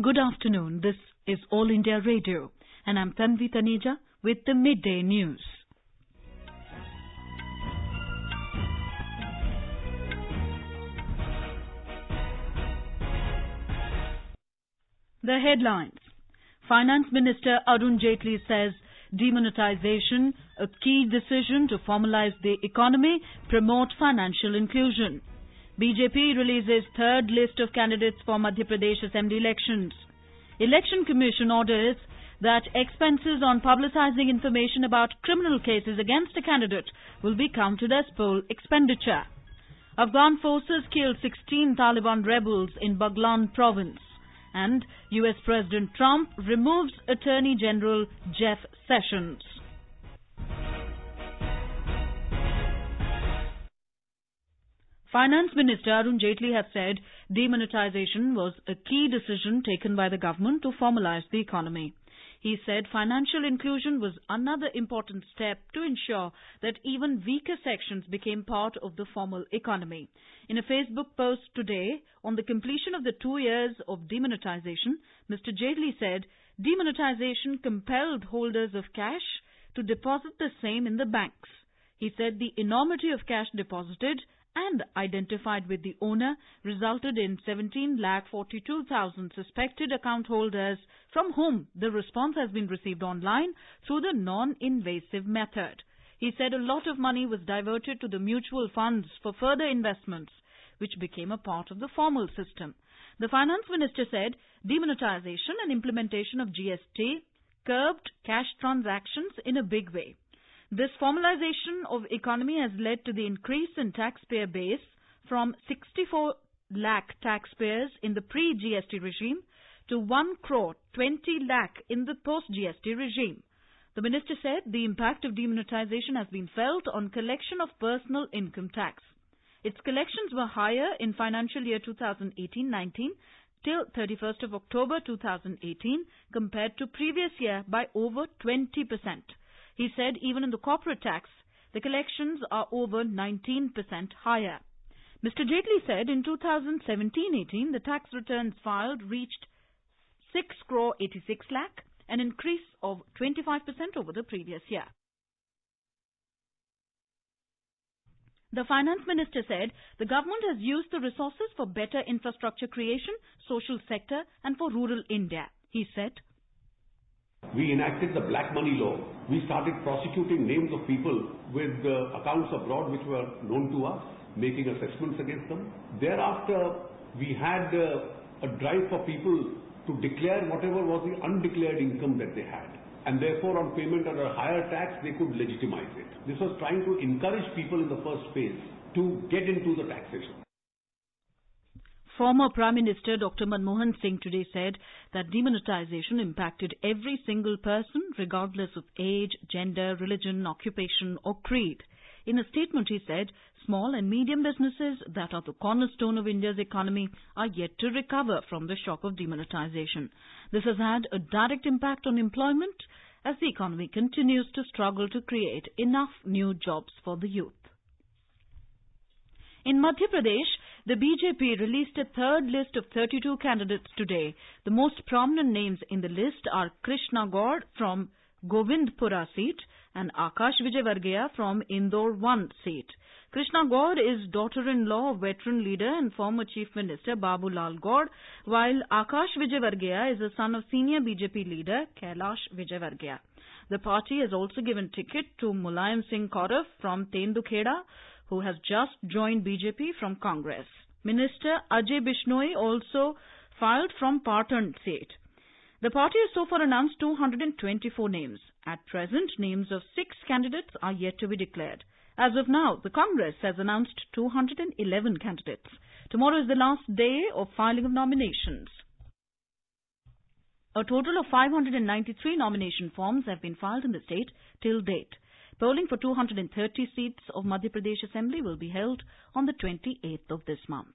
Good afternoon. This is All India Radio, and I'm Tanvi Taneja with the Midday News. The headlines. Finance Minister Arun Jaitley says demonetization, a key decision to formalize the economy, promote financial inclusion. BJP releases third list of candidates for Madhya Pradesh Assembly elections. Election Commission orders that expenses on publicizing information about criminal cases against a candidate will be counted as poll expenditure. Afghan forces killed 16 Taliban rebels in Baghlan province. And US President Trump removes Attorney General Jeff Sessions. Finance Minister Arun Jaitley has said demonetization was a key decision taken by the government to formalize the economy. He said financial inclusion was another important step to ensure that even weaker sections became part of the formal economy. In a Facebook post today on the completion of the 2 years of demonetization, Mr. Jaitley said demonetization compelled holders of cash to deposit the same in the banks. He said the enormity of cash deposited and identified with the owner resulted in 17,42,000 suspected account holders from whom the response has been received online through the non-invasive method. He said a lot of money was diverted to the mutual funds for further investments, which became a part of the formal system. The finance minister said demonetization and implementation of GST curbed cash transactions in a big way. This formalization of economy has led to the increase in taxpayer base from 64 lakh taxpayers in the pre-GST regime to 1 crore 20 lakh in the post-GST regime. The minister said the impact of demonetization has been felt on collection of personal income tax. Its collections were higher in financial year 2018-19 till 31st of October 2018 compared to previous year by over 20%. He said even in the corporate tax, the collections are over 19% higher. Mr. Jaitley said in 2017-18, the tax returns filed reached 6 crore 86 lakh, an increase of 25% over the previous year. The finance minister said the government has used the resources for better infrastructure creation, social sector and for rural India. He said, we enacted the black money law. We started prosecuting names of people with accounts abroad which were known to us, making assessments against them. Thereafter, we had a drive for people to declare whatever was the undeclared income that they had. And therefore, on payment under a higher tax, they could legitimize it. This was trying to encourage people in the first phase to get into the taxation. Former Prime Minister Dr. Manmohan Singh today said that demonetization impacted every single person regardless of age, gender, religion, occupation or creed. In a statement he said, small and medium businesses that are the cornerstone of India's economy are yet to recover from the shock of demonetization. This has had a direct impact on employment as the economy continues to struggle to create enough new jobs for the youth. In Madhya Pradesh, the BJP released a third list of 32 candidates today. The most prominent names in the list are Krishna Gaur from Govindpura seat and Akash Vijayvargiya from Indore 1 seat. Krishna Gaur is daughter-in-law of veteran leader and former Chief Minister Babu Lal Gaur, while Akash Vijayvargiya is a son of senior BJP leader Kailash Vijayvargiya. The party has also given ticket to Mulayam Singh Kaurav from Tendukheda, who has just joined BJP from Congress. Minister Ajay Bishnoi also filed from Patan seat. The party has so far announced 224 names. At present, names of 6 candidates are yet to be declared. As of now, the Congress has announced 211 candidates. Tomorrow is the last day of filing of nominations. A total of 593 nomination forms have been filed in the state till date. Polling for 230 seats of Madhya Pradesh Assembly will be held on the 28th of this month.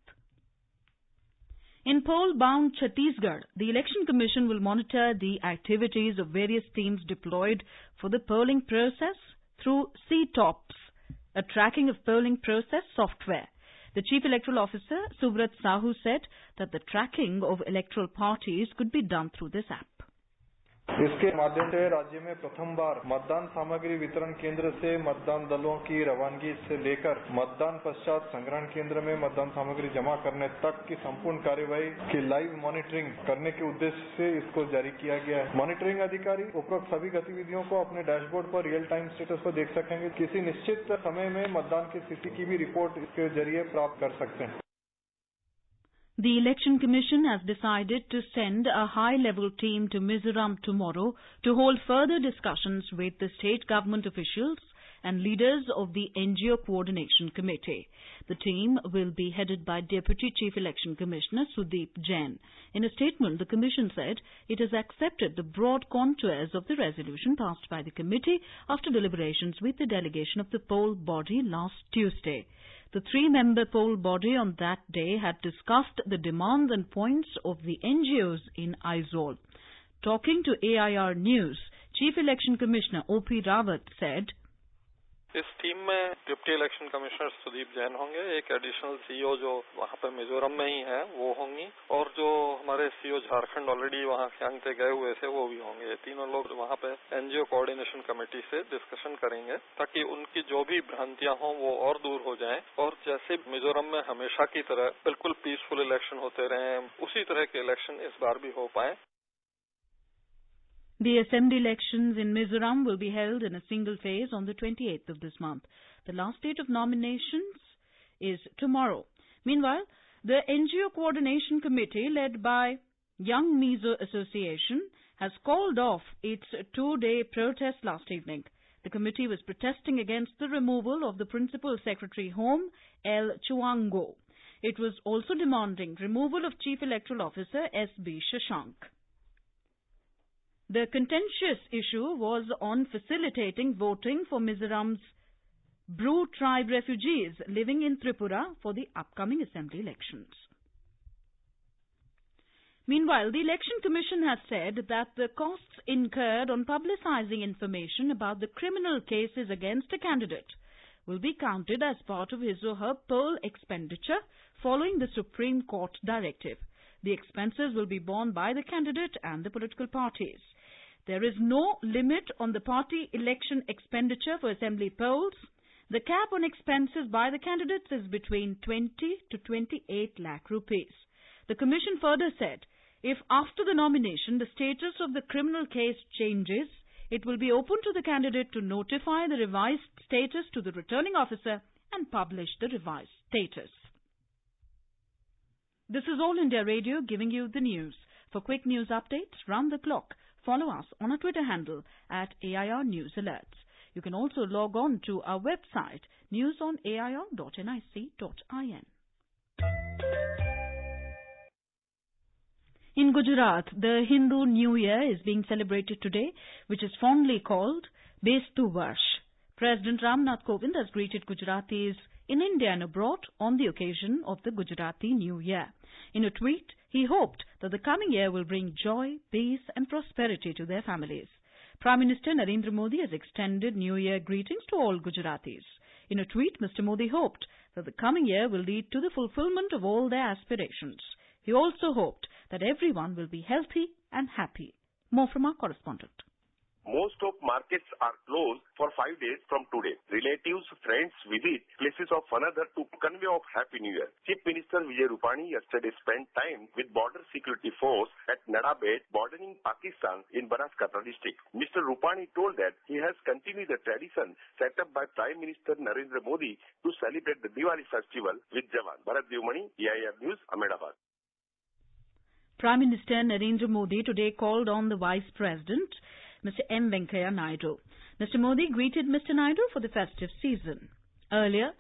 In poll-bound Chhattisgarh, the Election Commission will monitor the activities of various teams deployed for the polling process through CTOPS, a tracking of polling process software. The Chief Electoral Officer, Subrat Sahu, said that the tracking of electoral parties could be done through this app. इसके माध्यम से राज्य में प्रथम बार मतदान सामग्री वितरण केंद्र से मतदान दलों की रवानगी से लेकर मतदान पश्चात संग्रहण केंद्र में मतदान सामग्री जमा करने तक की संपूर्ण कार्यवाही की लाइव मॉनिटरिंग करने के उद्देश्य से इसको जारी किया गया है। मॉनिटरिंग अधिकारी उपरोक्त सभी गतिविधियों को अपने डैशबोर्ड पर रियल टाइम स्टेटस पर देख सकेंगे। किसी निश्चित समय में मतदान की स्थिति की भी रिपोर्ट इसके जरिए प्राप्त कर सकते हैं। The Election Commission has decided to send a high-level team to Mizoram tomorrow to hold further discussions with the state government officials and leaders of the NGO Coordination Committee. The team will be headed by Deputy Chief Election Commissioner Sudeep Jain. In a statement, the Commission said it has accepted the broad contours of the resolution passed by the committee after deliberations with the delegation of the poll body last Tuesday. The three-member poll body on that day had discussed the demands and points of the NGOs in Aizawl. Talking to AIR News, Chief Election Commissioner O.P. Rawat said, इस team में deputy election commissioner Sudeep Jain होंगे, एक additional CEO जो वहाँ पे मिजोरम में ही है वो होंगी, और जो हमारे सीईओ झारखंड ऑलरेडी वहाँ सियांग पे गए हुए थे वो भी होंगे। ये तीनों लोग वहाँ पे एनजीओ कोऑर्डिनेशन कमेटी से डिस्कशन करेंगे ताकि उनकी जो भी भ्रांतियां हों वो और दूर हो जाएं, और जैसे मिजोरम में हमेशा की तरह बिल्कुल पीसफुल इलेक्शन होते रहे, उसी तरह के इलेक्शन इस बार भी हो पाए। The assembly elections in Mizoram will be held in a single phase on the 28th of this month. The last date of nominations is tomorrow. Meanwhile, the NGO Coordination Committee, led by Young Mizo Association, has called off its two-day protest last evening. The committee was protesting against the removal of the Principal Secretary Home, L. Chuango. It was also demanding removal of Chief Electoral Officer S.B. Shashank. The contentious issue was on facilitating voting for Mizoram's Bru tribe refugees living in Tripura for the upcoming assembly elections. Meanwhile, the Election Commission has said that the costs incurred on publicizing information about the criminal cases against a candidate will be counted as part of his or her poll expenditure following the Supreme Court directive. The expenses will be borne by the candidate and the political parties. There is no limit on the party election expenditure for assembly polls. The cap on expenses by the candidates is between 20 to 28 lakh rupees. The Commission further said, if after the nomination the status of the criminal case changes, it will be open to the candidate to notify the revised status to the returning officer and publish the revised status. This is All India Radio giving you the news. For quick news updates round the clock, follow us on our Twitter handle at AIR News Alerts. You can also log on to our website newsonair.nic.in. In Gujarat, the Hindu New Year is being celebrated today, which is fondly called Bestu Varsh. President Ramnath Kovind has greeted Gujaratis in India and abroad on the occasion of the Gujarati New Year. In a tweet, he hoped that the coming year will bring joy, peace and prosperity to their families. Prime Minister Narendra Modi has extended New Year greetings to all Gujaratis. In a tweet, Mr. Modi hoped that the coming year will lead to the fulfillment of all their aspirations. He also hoped that everyone will be healthy and happy. More from our correspondent. Most of markets are closed for 5 days from today. Relatives, friends visit places of another to convey of Happy New Year. Chief Minister Vijay Rupani yesterday spent time with Border Security Force at Nadabet, bordering Pakistan in Banaskantha district. Mr. Rupani told that he has continued the tradition set up by Prime Minister Narendra Modi to celebrate the Diwali festival with Jawan. Bharat Devmani, AIR News, Ahmedabad. Prime Minister Narendra Modi today called on the Vice President, Mr. M. Venkaiah Naidu. Mr. Modi greeted Mr. Naidu for the festive season. Earlier,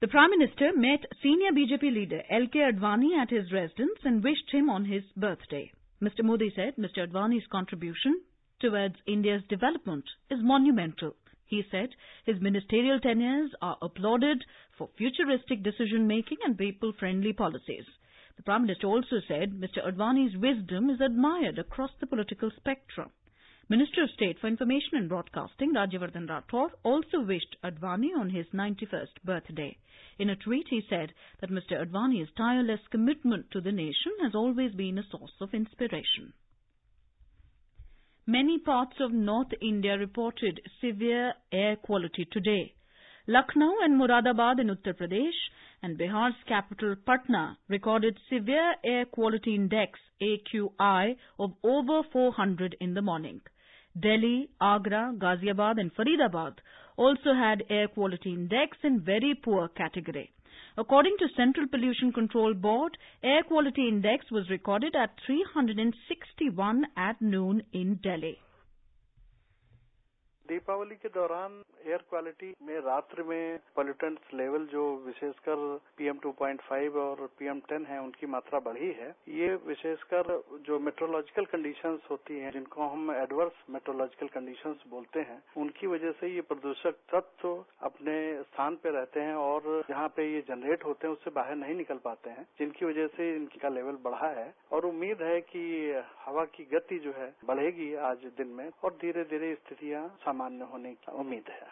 the Prime Minister met senior BJP leader L.K. Advani at his residence and wished him on his birthday. Mr. Modi said Mr. Advani's contribution towards India's development is monumental. He said his ministerial tenures are applauded for futuristic decision-making and people-friendly policies. The Prime Minister also said Mr. Advani's wisdom is admired across the political spectrum. Minister of State for Information and Broadcasting, Rajyavardhan Rathore, also wished Advani on his 91st birthday. In a tweet, he said that Mr. Advani's tireless commitment to the nation has always been a source of inspiration. Many parts of North India reported severe air quality today. Lucknow and Muradabad in Uttar Pradesh and Bihar's capital Patna recorded severe air quality index AQI of over 400 in the morning. Delhi, Agra, Ghaziabad and Faridabad also had air quality index in very poor category. According to Central Pollution Control Board, air quality index was recorded at 361 at noon in Delhi. Deepawali के दौरान air quality में रात्रि में pollutants level जो विशेषकर PM 2.5 और PM 10 है उनकी मात्रा बढ़ी है। ये विशेषकर जो मेट्रोलॉजिकल कंडीशंस होती हैं जिनको हम एडवर्स मेट्रोलॉजिकल कंडीशंस बोलते हैं उनकी वजह से ये प्रदूषक तत्व अपने स्थान पे रहते हैं और जहाँ पे ये जनरेट होते हैं उससे बाहर नहीं निकल पाते हैं जिनकी वजह से इनका लेवल बढ़ा है और उम्मीद है कि हवा की गति जो है बढ़ेगी आज दिन में और धीरे धीरे स्थितियां सामान्य होने की उम्मीद है।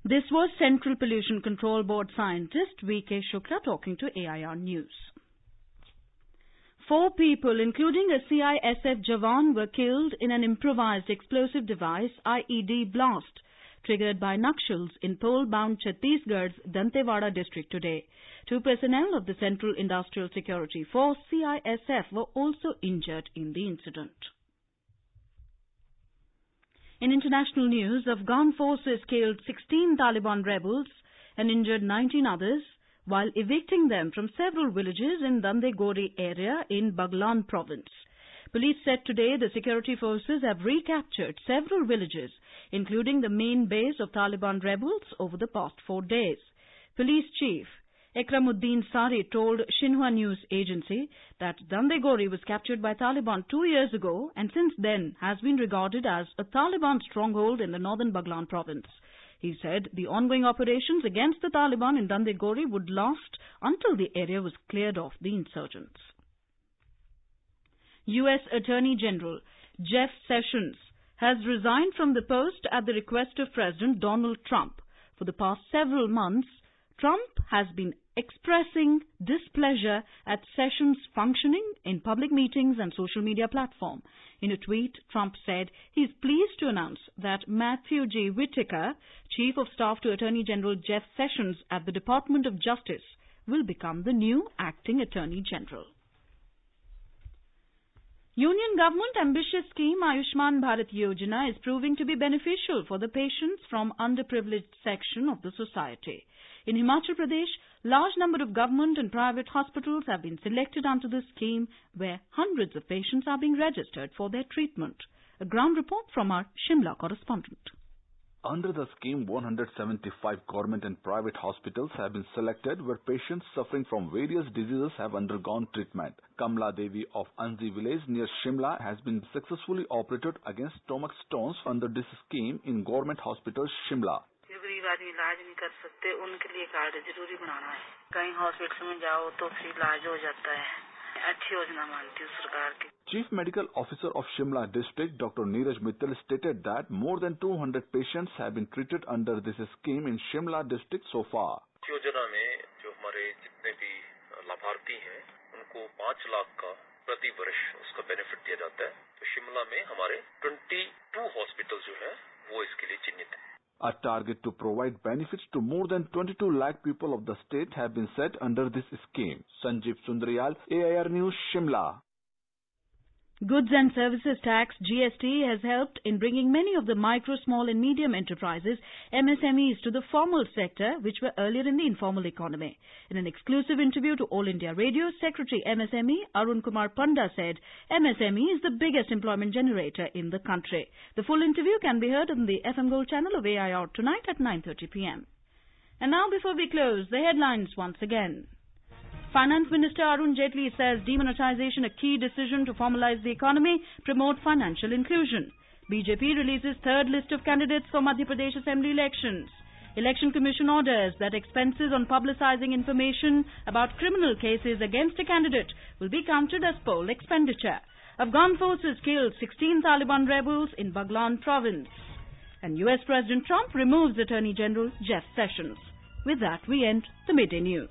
This was Central Pollution Control Board scientist V.K. Shukla talking to AIR News. 4 people, including a CISF Jawan, were killed in an improvised explosive device IED blast triggered by Nakshals in pole-bound Chhattisgarh's Dantewada district today. 2 personnel of the Central Industrial Security Force CISF were also injured in the incident. In international news, Afghan forces killed 16 Taliban rebels and injured 19 others while evicting them from several villages in Dandegori area in Baghlan province. Police said today the security forces have recaptured several villages, including the main base of Taliban rebels over the past 4 days. Police Chief Ekramuddin Sari told Xinhua News Agency that Dandegori was captured by Taliban 2 years ago and since then has been regarded as a Taliban stronghold in the northern Baghlan province. He said the ongoing operations against the Taliban in Dandegori would last until the area was cleared of the insurgents. U.S. Attorney General Jeff Sessions has resigned from the post at the request of President Donald Trump. For the past several months, Trump has been expressing displeasure at Sessions' functioning in public meetings and social media platform. In a tweet, Trump said he is pleased to announce that Matthew G. Whitaker, Chief of Staff to Attorney General Jeff Sessions at the Department of Justice, will become the new acting Attorney General. Union government ambitious scheme Ayushman Bharat Yojana is proving to be beneficial for the patients from underprivileged section of the society. In Himachal Pradesh, large number of government and private hospitals have been selected under this scheme where hundreds of patients are being registered for their treatment. A ground report from our Shimla correspondent. Under the scheme, 175 government and private hospitals have been selected where patients suffering from various diseases have undergone treatment. Kamla Devi of Anzi village near Shimla has been successfully operated against stomach stones under this scheme in government hospital Shimla. गरीब आदमी इलाज नहीं कर सकते उनके लिए card जरूरी बनाना है कहीं हॉस्पिटल में जाओ तो फ्री इलाज हो जाता है अच्छी योजना मानती हूँ सरकार की Chief Medical Officer of Shimla District, Dr. Neeraj Mittal, stated that more than 200 patients have been treated under this scheme in Shimla District so far. योजना में जो हमारे जितने भी लाभार्थी हैं उनको 5 लाख का प्रति वर्ष उसका बेनिफिट दिया जाता है तो शिमला में हमारे 22 हॉस्पिटल जो है वो इसके लिए चिन्हित है. A target to provide benefits to more than 22 lakh people of the state have been set under this scheme. Sanjeev Sundaryal, AIR News, Shimla. Goods and Services Tax GST has helped in bringing many of the micro, small and medium enterprises, MSMEs, to the formal sector which were earlier in the informal economy. In an exclusive interview to All India Radio, Secretary MSME Arun Kumar Panda said MSME is the biggest employment generator in the country. The full interview can be heard on the FM Gold channel of AIR tonight at 9:30 p.m. And now before we close, the headlines once again. Finance Minister Arun Jaitley says demonetization a key decision to formalize the economy, promote financial inclusion. BJP releases third list of candidates for Madhya Pradesh Assembly elections. Election Commission orders that expenses on publicizing information about criminal cases against a candidate will be counted as poll expenditure. Afghan forces killed 16 Taliban rebels in Baghlan province. And US President Trump removes Attorney General Jeff Sessions. With that, we end the Midday News.